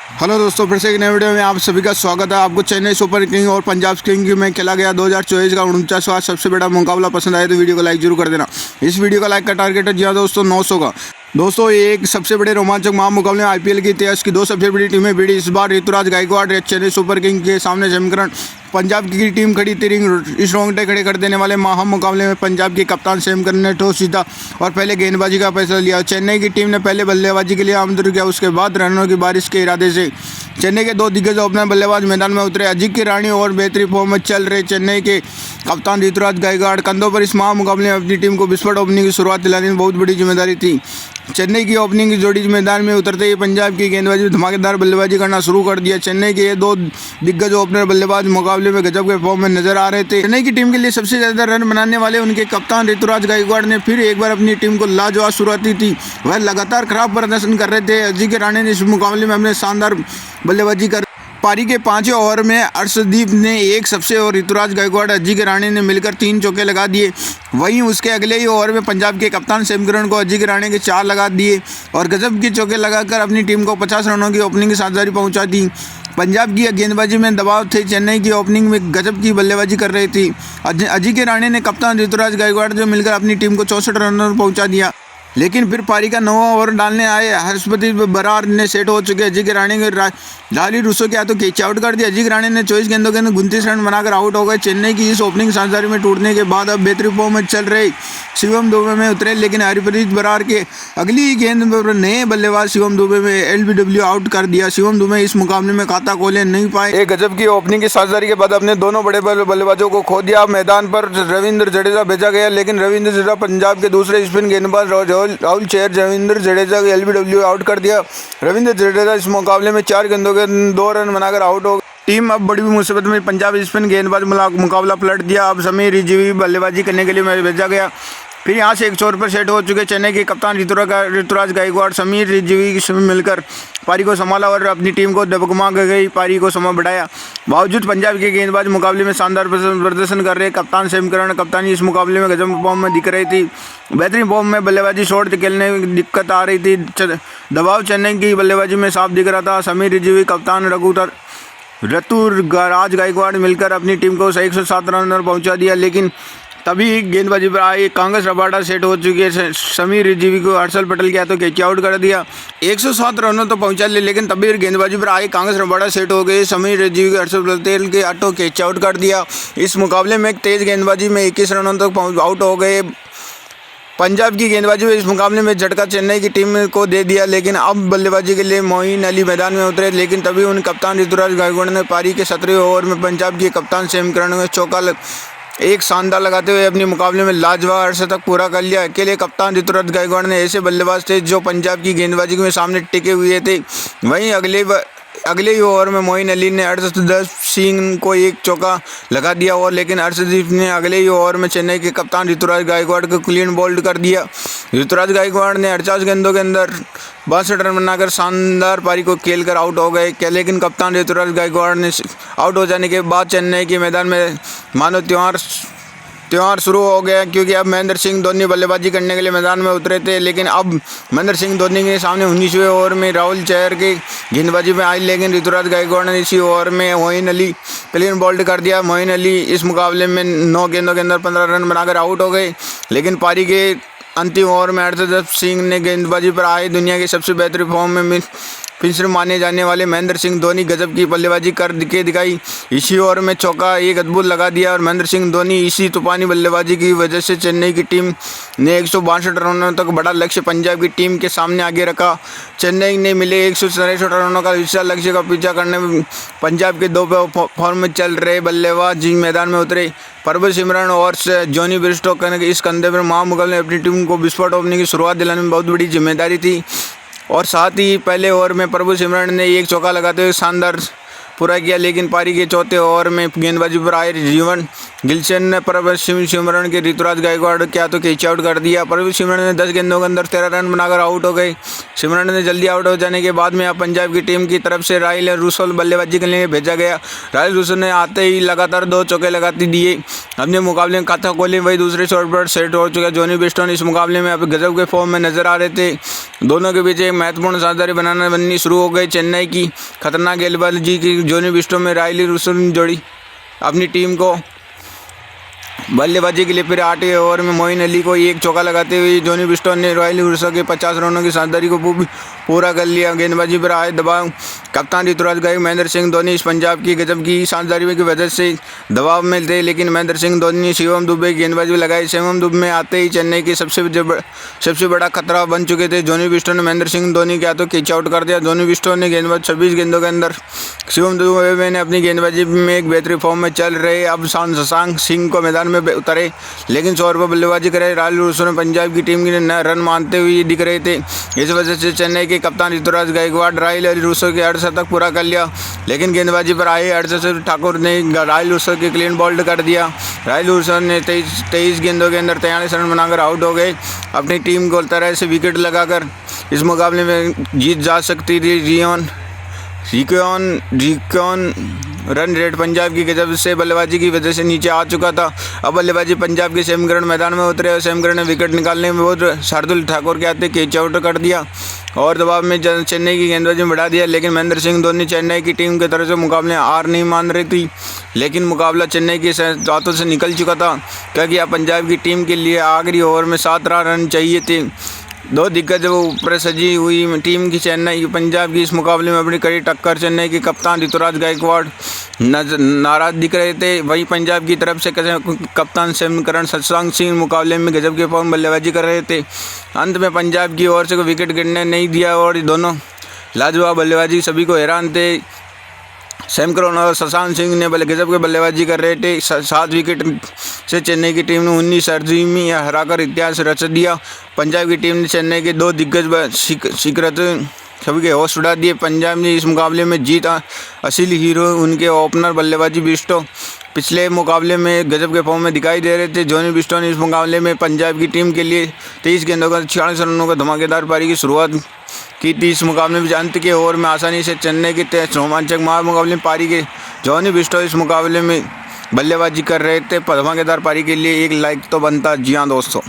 Hello दोस्तों, फिर से एक नए वीडियो में आप सभी का स्वागत है। आपको चेन्नई सुपर किंग और पंजाब किंग में खेला गया 2024 का 49वां सबसे बड़ा मुकाबला पसंद आया तो वीडियो को लाइक जरूर कर देना। इस वीडियो का लाइक का टारगेट है जी हाँ दोस्तों 900 का। दोस्तों, ये एक सबसे बड़े रोमांचक महामुकाबले में आईपीएल के इतिहास की दो सबसे बड़ी टीमें भिड़ी। इस बार ऋतुराज गायकवाड़ चेन्नई सुपर किंग के सामने समीकरण पंजाब की टीम खड़ी तिरिंग इस रोंगटे खड़े कर देने वाले महाम मुकाबले में पंजाब के कप्तान सैम करन ने टॉस जीता और पहले गेंदबाजी का फैसला लिया। चेन्नई की टीम ने पहले बल्लेबाजी के लिए आमंत्रित किया, उसके बाद रनों की बारिश के इरादे से चेन्नई के दो दिग्गज ओपनर बल्लेबाज मैदान में उतरे। अजिंक्य रहाणे और बेहतरीन फॉर्म में चल रहे चेन्नई के कप्तान ऋतुराज गायकवाड़ कंधों पर इस महामुकाबले में अपनी टीम को विस्फोट ओपनिंग की शुरुआत दिलाने में बहुत बड़ी जिम्मेदारी थी। चेन्नई की ओपनिंग की जोड़ी मैदान में उतरते ही पंजाब की गेंदबाजी में धमाकेदार बल्लेबाजी करना शुरू कर दिया। चेन्नई के ये दो दिग्गज ओपनर बल्लेबाज मुकाबले में गजब के फॉर्म में नजर आ रहे थे। चेन्नई की टीम के लिए सबसे ज्यादा रन बनाने वाले उनके कप्तान ऋतुराज गायकवाड़ ने फिर एक बार अपनी टीम को लाजवाब शुरुआती थी। वह लगातार खराब प्रदर्शन कर रहे थे। अजिंक्य रहाणे ने इस मुकाबले में अपने शानदार बल्लेबाजी कर पारी के 5वें ओवर में अर्शदीप ने एक सबसे और ऋतुराज गायकवाड़ अजिंक्य रहाणे ने मिलकर 3 चौके लगा दिए। वहीं उसके अगले ही ओवर में पंजाब के कप्तान सैम करन को अजिंक्य रहाणे के 4 लगा दिए और गजब के चौके लगाकर अपनी टीम को 50 रनों की ओपनिंग की साझेदारी पहुंचा दी। पंजाब की गेंदबाजी में दबाव थे। चेन्नई की ओपनिंग में गजब की बल्लेबाजी कर रही थी। अजिंक्य रहाणे ने कप्तान ऋतुराज गायकवाड़ जो मिलकर अपनी टीम को 64 रनों पर पहुंचा दिया। लेकिन फिर पारी का 9वां ओवर डालने आए हर्षपति बरार ने सेट हो चुके अजिंक्य रहाणे के लाली रूसो के हाथों कैच आउट कर दिया। अजिंक्य रहाणे ने 24 गेंदों के अंदर 29 रन बनाकर आउट हो गए। चेन्नई की इस ओपनिंग साझेदारी में टूटने के बाद अब बेहतरीन फॉर्म में चल रहे शिवम दुबे में उतरे, लेकिन हरप्रीत बरार के अगली ही गेंद पर नए बल्लेबाज शिवम दुबे में एलबीडब्ल्यू आउट कर दिया। शिवम दुबे इस मुकाबले में खाता खोले नहीं पाए। एक गजब की ओपनिंग की साझेदारी के बाद अपने दोनों बड़े बल्लेबाजों को खो दिया। मैदान पर रविंद्र जडेजा भेजा गया, लेकिन रविंद्र जडेजा पंजाब के दूसरे स्पिन गेंदबाज राहुल चहर रविंद्र जडेजा को एलबीडब्ल्यू आउट कर दिया। रविंद्र जडेजा इस मुकाबले में 4 गेंदों के 2 रन बनाकर आउट हो गए। टीम अब बड़ी मुसीबत में। पंजाब स्पिन गेंदबाज मुकाबला पलट दिया। अब समीर रिजवी बल्लेबाजी करने के लिए भेजा गया। फिर यहाँ से एक छोर पर सेट हो चुके चेन्नई के कप्तान ऋतुराज गायकवाड़ समीर रिजवी से मिलकर पारी को संभाला और अपनी टीम को दबकमा गई पारी को समा बढ़ाया। बावजूद पंजाब के गेंदबाज मुकाबले में शानदार प्रदर्शन कर रहे कप्तान सैम करन कप्तानी इस मुकाबले में गजब फॉर्म में दिख रही थी। बेहतरीन फॉर्म में बल्लेबाजी शॉट खेलने में दिक्कत आ रही थी। दबाव चेन्नई की बल्लेबाजी में साफ दिख रहा था। समीर रिजवी कप्तान ऋतुराज गायकवाड़ मिलकर अपनी टीम को 107 रन पर पहुंचा दिया, लेकिन तभी गेंदबाजी पर आए कांग्रेस रबाडा सेट हो चुकी है। समीर रिजवी को हर्षल पटेल के हाथों कैच आउट कर दिया। 107 रनों तो पहुंचा लिए, लेकिन तभी गेंदबाजी पर आए कांग्रेस रबाडा सेट हो गए। समीर रिजवी को हर्षल पटेल के हाथों कैच आउट कर दिया। इस मुकाबले में तेज गेंदबाजी में 21 रनों तक आउट हो गए। पंजाब की गेंदबाजी में इस मुकाबले में झटका चेन्नई की टीम को दे दिया, लेकिन अब बल्लेबाजी के लिए मोइन अली मैदान में उतरे, लेकिन तभी उन कप्तान ऋतुराज गायकवाड़ ने पारी के 17वें ओवर में पंजाब के कप्तान सैम करन में चौका एक शानदार लगाते हुए अपने मुकाबले में लाजवाब अर्धशतक पूरा कर लिया। अकेले कप्तान ऋतुराज गायकवाड़ ने ऐसे बल्लेबाज थे जो पंजाब की गेंदबाजी में सामने टिके हुए थे। वहीं अगले ही ओवर में मोइन अली ने अर्शदीप सिंह को एक चौका लगा दिया और लेकिन अर्शदीप ने अगले ही ओवर में चेन्नई के कप्तान ऋतुराज गायकवाड़ को क्लीन बोल्ड कर दिया। ऋतुराज गायकवाड़ ने 48 गेंदों के अंदर 62 रन बनाकर शानदार पारी को खेलकर आउट हो गए, लेकिन कप्तान ऋतुराज गायकवाड़ ने आउट हो जाने के बाद चेन्नई के मैदान में मानो त्योहार शुरू हो गया, क्योंकि अब महेंद्र सिंह धोनी बल्लेबाजी करने के लिए मैदान में उतरे थे। लेकिन अब महेंद्र सिंह धोनी के सामने 19वें ओवर में राहुल चहर की गेंदबाजी में आई, लेकिन ऋतुराज गायकवाड़ ने इसी ओवर में मोइन अली क्लीन बोल्ड कर दिया। मोइन अली इस मुकाबले में 9 गेंदों के अंदर 15 रन बनाकर आउट हो गए, लेकिन पारी के अंतिम ओवर में अर्शदीप सिंह ने गेंदबाजी पर आए दुनिया के सबसे बेहतरीन फॉर्म में फिनिशर माने जाने वाले महेंद्र सिंह धोनी गजब की बल्लेबाजी कर के दिखाई। इसी ओवर में चौका एक अद्भुत लगा दिया और महेंद्र सिंह धोनी इसी तूफानी बल्लेबाजी की वजह से चेन्नई की टीम ने 162 रनों तक बड़ा लक्ष्य पंजाब की टीम के सामने आगे रखा। चेन्नई ने मिले 163 रनों का विशाल लक्ष्य का पीछा करने में पंजाब के 2 फॉर्म में चल रहे बल्लेबाज मैदान में उतरे। प्रभु सिमरन और जॉनी ब्रिस्टो इस कंधे पर महामुकाबले ने अपनी टीम को विस्फोट ओपनिंग की शुरुआत दिलाने में बहुत बड़ी जिम्मेदारी थी और साथ ही पहले ओवर में प्रभु सिमरन ने एक चौका लगाते हुए शानदार पूरा किया, लेकिन पारी के चौथे ओवर में गेंदबाजी पर आए जीवन गिलशन ने प्रभु सिमरन के ऋतुराज गायकवाड़ क्या तो कैच आउट कर दिया। प्रभु सिमरन ने 10 गेंदों के अंदर 13 रन बनाकर आउट हो गए। सिमरन ने जल्दी आउट हो जाने के बाद में अब पंजाब की टीम की तरफ से राहिल रूसल बल्लेबाजी के लिए भेजा गया। राहिल रूसल ने आते ही लगातार 2 चौके लगाती दिए, अपने मुकाबले में खाता खोले। वही दूसरे शॉट पर सेट हो चुका जॉनी बिस्टो इस मुकाबले में अब गजब के फॉर्म में नजर आ रहे थे। दोनों के बीच एक महत्वपूर्ण साझेदारी बननी शुरू हो गई। चेन्नई की खतरनाक गेंदबाजी की जॉनी बिस्टो में राहिल रूसल ने जोड़ी अपनी टीम को बल्लेबाजी के लिए। फिर 8वें ओवर में मोइन अली को एक चौका लगाते हुए जॉनी बिस्टो ने राहिल रूसल के 50 रनों की साझेदारी को पूरा कर लिया। गेंदबाजी पर आए दबाव कप्तान ऋतुराज गायकवाड़ महेंद्र सिंह धोनी इस पंजाब की गजब की साझेदारी की वजह से दबाव में थे, लेकिन महेंद्र सिंह धोनी ने शिवम दुबे की गेंदबाजी लगाई। शिवम दुबे में आते ही चेन्नई के सबसे बड़ा खतरा बन चुके थे। जॉनी बिस्टो ने महेंद्र सिंह धोनी क्या तो कैच आउट कर दिया। जॉनी बिस्टो ने गेंदबाज 26 गेंदों के अंदर शिवम दुबे ने अपनी गेंदबाजी में एक बेहतरीन फॉर्म में चल रहे अब शशांक सिंह को मैदान में उतरे, लेकिन 100 पर बल्लेबाजी करे। राहिल रूसल ने पंजाब की टीम के रन मानते हुए दिख रहे थे। इस वजह से चेन्नई के कप्तान ऋतुराज गायकवाड़ राहिल रूसल के 68 तक पूरा कर लिया, लेकिन गेंदबाजी पर आए 68 ठाकुर ने राहिल रूसल के क्लीन बॉल्ड कर दिया। राहिल रूसल ने 23 गेंदों के अंदर 43 रन बनाकर आउट हो गए। अपनी टीम को तरह से विकेट लगाकर इस मुकाबले में जीत जा सकती थी। रिकॉन रन रेट पंजाब की गजब से बल्लेबाजी की वजह से नीचे आ चुका था। अब बल्लेबाजी पंजाब के सैम करन मैदान में उतरे और सैम करन ने विकेट निकालने में बहुत शार्दुल ठाकुर के आते कैच आउट कर दिया और दबाव में चेन्नई की गेंदबाजी में बढ़ा दिया। लेकिन महेंद्र सिंह धोनी चेन्नई की टीम की तरफ से मुकाबले हार नहीं मान रही थी, लेकिन मुकाबला चेन्नई के हाथों से निकल चुका था, क्योंकि अब पंजाब की टीम के लिए आखिरी ओवर में 7 रन चाहिए थे। 2 दिग्गज ऊपर सजी हुई टीम की चेन्नई पंजाब की इस मुकाबले में अपनी कड़ी टक्कर चेन्नई के कप्तान ऋतुराज गायकवाड़ नाराज दिख रहे थे। वहीं पंजाब की तरफ से कप्तान सैम करन शशांक सिंह मुकाबले में गजब के फॉर्म बल्लेबाजी कर रहे थे। अंत में पंजाब की ओर से कोई विकेट गिरने नहीं दिया और दोनों लाजवाब बल्लेबाजी सभी को हैरान थे। सैम करन और शशांक सिंह ने गजब के बल्लेबाजी कर रहे थे। 7 विकेट से चेन्नई की टीम ने 19 अर्जी हराकर इतिहास रच दिया। पंजाब की टीम ने चेन्नई के 2 दिग्गज शिखरत सभी के होश उड़ा दिए। पंजाब ने इस मुकाबले में जीता। असली हीरो उनके ओपनर बल्लेबाजी बिस्टो पिछले मुकाबले में गजब के फॉर्म में दिखाई दे रहे थे। जॉनी बिस्टो ने इस मुकाबले में पंजाब की टीम के लिए 23 गेंदों का 46 रनों का धमाकेदार पारी की शुरुआत की थी। इस मुकाबले में जानते के ओवर में आसानी से चेन्नई के रोमांचक मुकाबले में पारी के जॉनी बिस्टो इस मुकाबले में बल्लेबाजी कर रहे थे। धमाकेदार पारी के लिए एक लाइक तो बनता। जी हाँ दोस्तों।